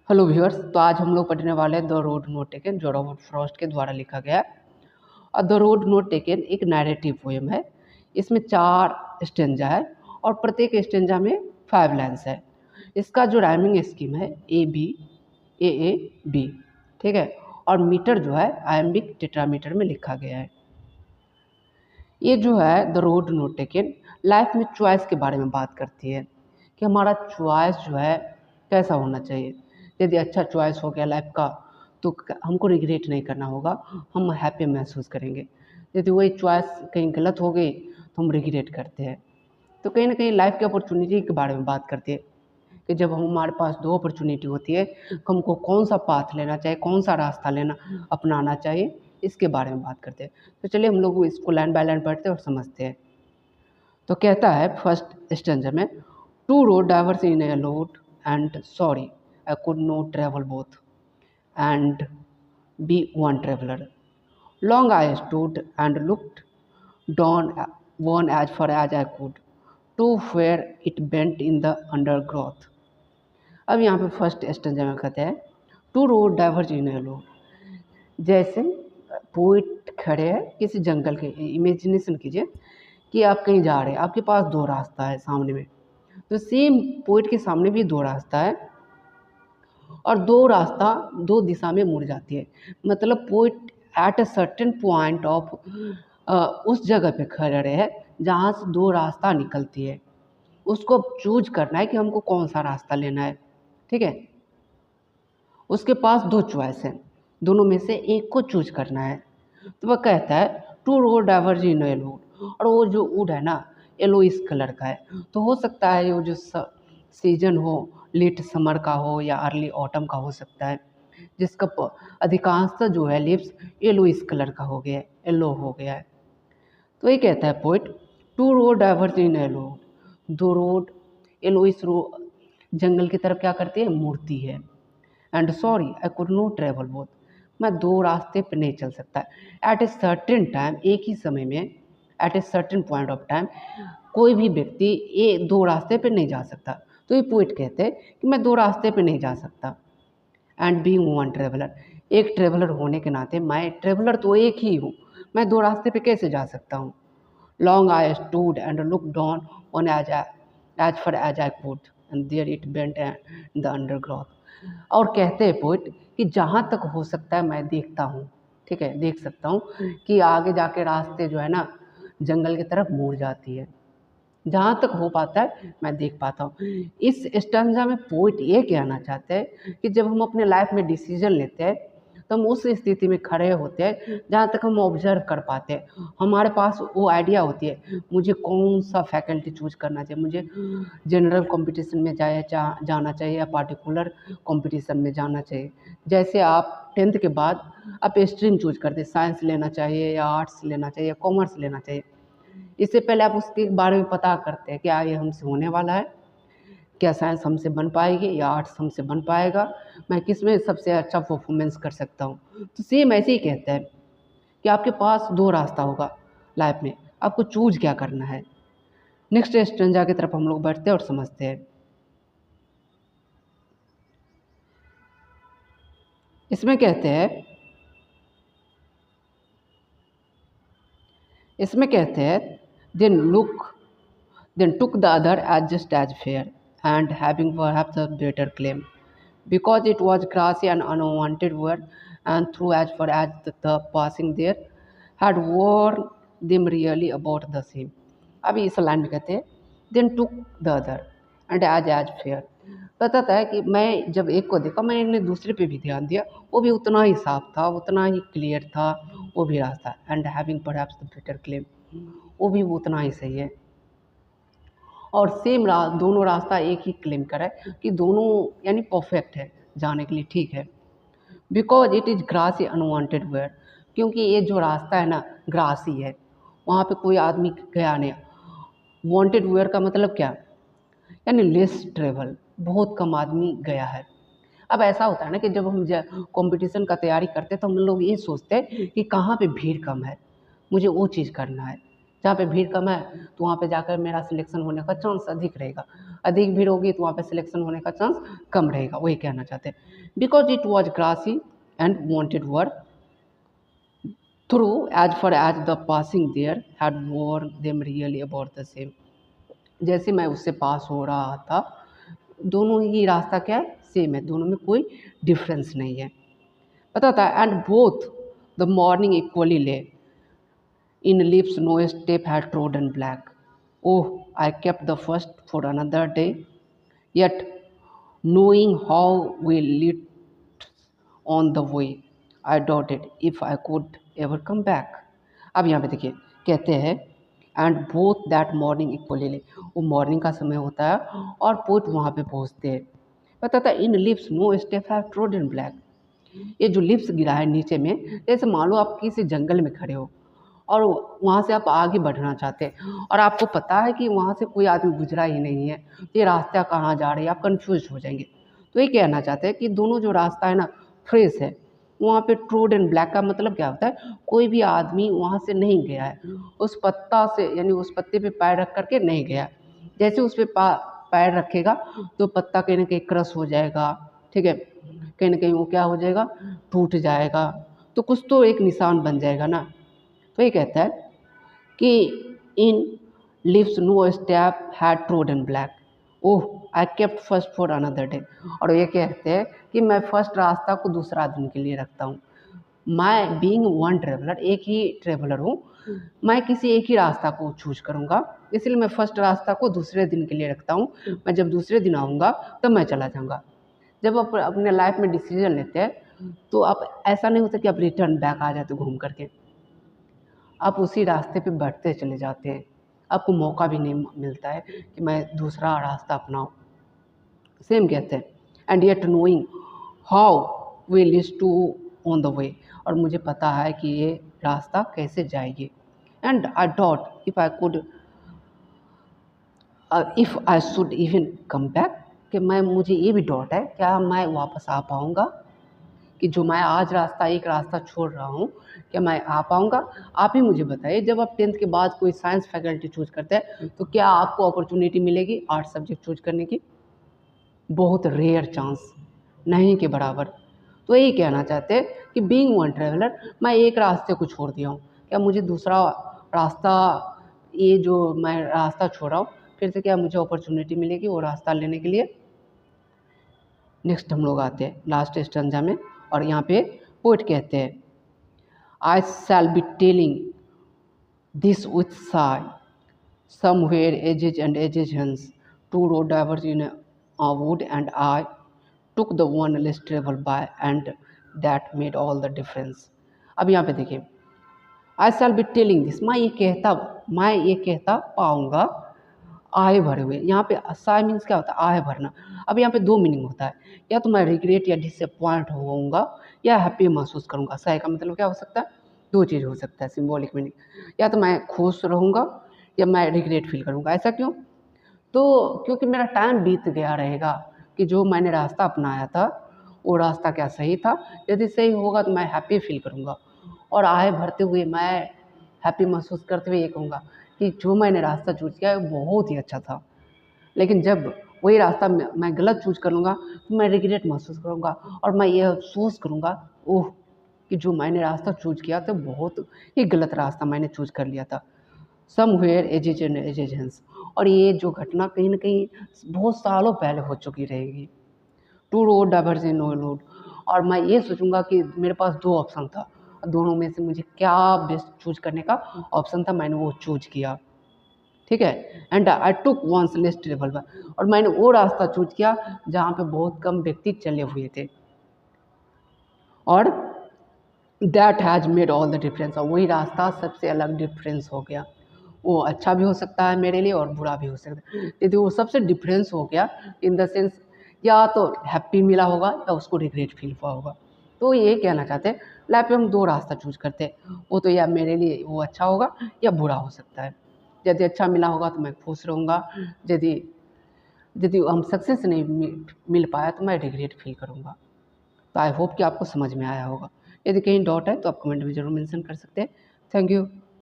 Hello viewers. तो आज हम लोग पढ़ने वाले हैं द रोड नॉट टेकन, जो रॉबर्ट फ्रॉस्ट के द्वारा लिखा गया है। और द रोड नॉट टेकन एक नैरेटिव पोएम है। इसमें 4 स्टेंजा है और प्रत्येक स्टेंजा में 5 लाइन्स है। इसका जो राइमिंग स्कीम है ए बी, ठीक है। और मीटर जो है आयम्बिक टेट्रामीटर में लिखा गया है। ये जो है the road not taken life में चॉइस के बारे में बात करती है कि हमारा चॉइस जो है कैसा होना चाहिए। यदि अच्छा चॉइस हो गया लाइफ का तो हमको रिग्रेट नहीं करना होगा, हम हैप्पी महसूस करेंगे। यदि वही चॉइस कहीं गलत हो गई तो हम रिग्रेट करते हैं। तो कहीं ना कहीं लाइफ की अपॉर्चुनिटी के बारे में बात करती है कि जब हमारे पास 2 अपॉर्चुनिटी होती है तो हमको कौन सा पाथ लेना चाहिए, कौन सा रास्ता लेना अपनाना चाहिए, इसके बारे में बात करते हैं। तो चलिए हम लोग इसको लाइन बाय लाइन पढ़ते हैं और समझते हैं। तो कहता है फर्स्ट स्टेंजर में, two road diverse in a road and sorry I could not travel both and be one traveller. Long I stood and looked down one as far as I could to where it bent in the undergrowth. अब यहाँ पे first stanza में कहते हैं two road diverge in a road. जैसे poet खड़े हैं किसी जंगल के, इमेजिनेशन कीजिए कि आप कहीं जा रहे हैं, आपके पास 2 रास्ता है सामने में। तो सेम पोइट के सामने भी 2 रास्ता है और 2 रास्ता 2 दिशा में मुड़ जाती है। मतलब poet at a certain point of उस जगह पे खड़े है जहाँ से 2 रास्ता निकलती है। उसको चूज करना है कि हमको कौन सा रास्ता लेना है, ठीक है। उसके पास 2 चॉइस है, दोनों में से एक को चूज करना है। तो वह कहता है two road diverge in a road, और वो जो वुड है ना येलो इस कलर का है। तो हो सकता है वो जो सीजन हो लेट समर का हो या अर्ली ऑटम का हो सकता है, जिसका अधिकांशतः जो है लिप्स येलो इस कलर का हो गया है, येलो हो गया है। तो ये कहता है poet two road diverge in a road, 2 road yellow इस जंगल की तरफ क्या करती है, मुड़ती है। And sorry I could not travel both, मैं 2 रास्ते पे नहीं चल सकता। एट ए सर्टेन टाइम, एक ही समय में, at a certain point of time कोई भी व्यक्ति ये 2 रास्ते पे नहीं जा सकता। तो ये पोइट कहते हैं कि मैं 2 रास्ते पे नहीं जा सकता। एंड बीइंग वन ट्रेवलर, एक ट्रेवलर होने के नाते मैं ट्रेवलर तो एक ही हूँ, मैं 2 रास्ते पे कैसे जा सकता हूँ। Long I stood and look down on as far as I could and there it bent in the undergrowth. और कहते हैं पोइट कि जहाँ तक हो सकता है मैं देखता हूँ, ठीक है, देख सकता हूँ कि आगे जाके रास्ते जो है ना जंगल की तरफ मुड़ जाती है। जहाँ तक हो पाता है मैं देख पाता हूँ। इस स्टैंजा में पोइट ये कहना चाहते हैं कि जब हम अपने लाइफ में डिसीजन लेते हैं तो हम उस स्थिति में खड़े होते हैं जहाँ तक हम ऑब्जर्व कर पाते हैं। हमारे पास वो आइडिया होती है मुझे कौन सा फैकल्टी चूज करना चाहिए, मुझे जनरल कंपटीशन में जाना चाहिए या पार्टिकुलर कंपटीशन में जाना चाहिए। जैसे आप 10th के बाद आप स्ट्रीम चूज करते हैं, साइंस लेना चाहिए या आर्ट्स लेना चाहिए या कॉमर्स लेना चाहिए। इससे पहले आप उसके बारे में पता करते हैं क्या ये हमसे होने वाला है, क्या साइंस हमसे बन पाएगी या आर्ट्स हमसे बन पाएगा, मैं किस में सबसे अच्छा परफॉर्मेंस कर सकता हूँ। तो सेम ऐसे ही कहते हैं कि आपके पास 2 रास्ता होगा लाइफ में, आपको चूज क्या करना है। नेक्स्ट स्टेंजा की तरफ हम लोग बढ़ते हैं और समझते हैं। इसमें कहते हैं then took the other as just as fair and having perhaps a better claim because it was grassy and unwanted word and through as far as the passing there had worn them really about the same। अभी इस line में कहते हैं then took the other and as fair, बताता है कि मैं जब एक को देखा मैंने दूसरे पे भी ध्यान दिया, वो भी उतना ही साफ था, उतना ही क्लियर था, वो भी रास्ता and having perhaps the better claim, वो भी उतना ही सही है। और सेम दोनों रास्ता एक ही क्लेम करा है कि दोनों यानी परफेक्ट है, जाने के लिए ठीक है। Because it is grassy unwanted where, क्योंकि ये जो रास्ता है ना ग्रासी है, वहाँ पे कोई आदमी गया नहीं। वांटेड वेयर का मतलब क्या, यानी लेस ट्रेवल, बहुत कम आदमी गया है। अब ऐसा होता है ना कि जब हम कंपटीशन का तैयारी करते हैं तो हम लोग ये सोचते हैं कि कहाँ पे भीड़ कम है, मुझे वो चीज़ करना है। जहाँ पे भीड़ कम है तो वहाँ पे जाकर मेरा सिलेक्शन होने का चांस अधिक रहेगा। अधिक भीड़ होगी तो वहाँ पे सिलेक्शन होने का चांस कम रहेगा, वही कहना चाहते हैं। Because it was grassy and wanted work through age for age the passing there had war them really about the same. जैसे मैं उससे पास हो रहा था, दोनों ही रास्ता क्या है, सेम है, दोनों में कोई डिफरेंस नहीं है, पता था। And both the morning equally lay in leaves no step had trodden black. Oh I kept the first for another day yet knowing how we lived on the way I doubted if I could ever come back। अब यहाँ पे देखिए कहते हैं and both that morning equally, वो morning का समय होता है और बोथ वहाँ पे पहुँचते हैं। पता था in leaves no step have trodden black, ये जो लिप्स गिरा है नीचे में, जैसे मान लो आप किसी जंगल में खड़े हो और वहाँ से आप आगे बढ़ना चाहते हैं और आपको पता है कि वहाँ से कोई आदमी गुजरा ही नहीं है, ये रास्ता कहाँ जा रही है, आप कंफ्यूज हो जाएंगे। तो ये कहना चाहते हैं कि दोनों जो रास्ता है ना फ्रेश है, वहाँ पे ट्रोड एंड ब्लैक का मतलब क्या होता है, कोई भी आदमी वहाँ से नहीं गया है, उस पत्ता से यानी उस पत्ते पे पैर रख करके नहीं गया। जैसे उस पर पैर रखेगा तो पत्ता कहीं ना कहीं क्रश हो जाएगा, ठीक है, कहीं ना कहीं वो क्या हो जाएगा, टूट जाएगा, तो कुछ तो एक निशान बन जाएगा ना। तो ये कहता है कि in leaves no step had trodden black, oh I kept first for another day. और ये कहते हैं कि मैं फर्स्ट रास्ता को दूसरा दिन के लिए रखता हूँ। मैं बीइंग वन ट्रेवलर, एक ही ट्रेवलर हूँ, मैं किसी एक ही रास्ता को चूज करूँगा, इसलिए मैं फर्स्ट रास्ता को दूसरे दिन के लिए रखता हूँ। मैं जब दूसरे दिन आऊँगा तब मैं चला जाऊँगा। जब आप अपने लाइफ में डिसीजन लेते हैं तो आप ऐसा नहीं होता कि आप रिटर्न बैक आ जाते घूम करके, आप उसी रास्ते पे बढ़ते चले जाते हैं, आपको मौका भी नहीं मिलता है कि मैं दूसरा रास्ता अपनाऊँ। सेम कहते हैं and yet knowing how we leads to on the way, और मुझे पता है कि ये रास्ता कैसे जाएगी। एंड आई डॉट if I could if I should even come back, कि मुझे ये भी डाउट है क्या मैं वापस आ पाऊँगा, कि जो मैं आज एक रास्ता छोड़ रहा हूँ, क्या मैं आ पाऊँगा। आप ही मुझे बताइए, जब आप 10th के बाद कोई साइंस फैकल्टी चूज करते हैं तो क्या आपको अपॉर्चुनिटी मिलेगी आर्ट्स सब्जेक्ट चूज करने की? बहुत रेयर चांस, नहीं के बराबर। तो यही कहना चाहते हैं कि बीइंग वन ट्रेवलर, मैं एक रास्ते को छोड़ दिया हूँ, क्या मुझे दूसरा रास्ता, ये जो मैं रास्ता छोड़ रहा हूँ, फिर से क्या मुझे अपॉर्चुनिटी मिलेगी वो रास्ता लेने के लिए? नेक्स्ट हम लोग आते हैं लास्ट स्टैंजा में, और यहाँ पे पोएट कहते हैं I shall be telling this with sigh somewhere ages and ages hence two road diverse in a wood and I took the one less travel by and that made all the difference। अब यहाँ पे देखिए आई shall be telling this, मैं ये कहता पाऊँगा आहे भरे हुए। यहाँ पे साय मीन्स क्या होता है, आहे भरना। अब यहाँ पे दो मीनिंग होता है, या तो मैं रिग्रेट या डिसअपॉइंट होऊंगा या हैप्पी महसूस करूँगा। साय का मतलब क्या हो सकता है, दो चीज़ हो सकता है सिंबॉलिक मीनिंग, या तो मैं खुश रहूँगा या मैं रिग्रेट फील करूँगा। ऐसा क्यों? तो क्योंकि मेरा टाइम बीत गया रहेगा कि जो मैंने रास्ता अपनाया था वो रास्ता क्या सही था। यदि सही होगा तो मैं हैप्पी फील करूँगा, और आहे भरते हुए मैं हैप्पी महसूस करते हुए ये कहूँगा कि जो मैंने रास्ता चूज़ किया है वो बहुत ही अच्छा था। लेकिन जब वही रास्ता मैं गलत चूज़ कर लूँगा तो मैं रिग्रेट महसूस करूँगा और मैं ये अफ़सोस करूँगा, ओह कि जो मैंने रास्ता चूज़ किया था बहुत ही गलत रास्ता मैंने चूज़ कर लिया था। समवेयर एजेज एंड एजेजेंस, और ये जो घटना कहीं न कहीं बहुत सालों पहले हो चुकी रहेगी। Two road diverse in no road, और मैं ये सोचूँगा कि मेरे पास 2 ऑप्शन था, दोनों में से मुझे क्या बेस्ट चूज़ करने का ऑप्शन था, मैंने वो चूज़ किया, ठीक है। And I took once less travel by, और मैंने वो रास्ता चूज़ किया जहाँ पे बहुत कम व्यक्ति चले हुए थे, और that has made all the difference, और वही रास्ता सबसे अलग डिफरेंस हो गया। वो अच्छा भी हो सकता है मेरे लिए और बुरा भी हो सकता है। यदि वो सबसे डिफरेंस हो गया इन द सेंस, या तो हैप्पी मिला होगा या उसको रिग्रेट फील हुआ होगा। तो ये कहना चाहते हैं लाइफ में हम 2 रास्ता चूज़ करते हैं, वो तो या मेरे लिए वो अच्छा होगा या बुरा हो सकता है। यदि अच्छा मिला होगा तो मैं खुश रहूँगा, यदि यदि हम सक्सेस नहीं मिल पाया तो मैं रिग्रेट फील करूँगा। तो आई होप कि आपको समझ में आया होगा। यदि कहीं डाउट है तो आप कमेंट में ज़रूर मेंशन कर सकते हैं। Thank you.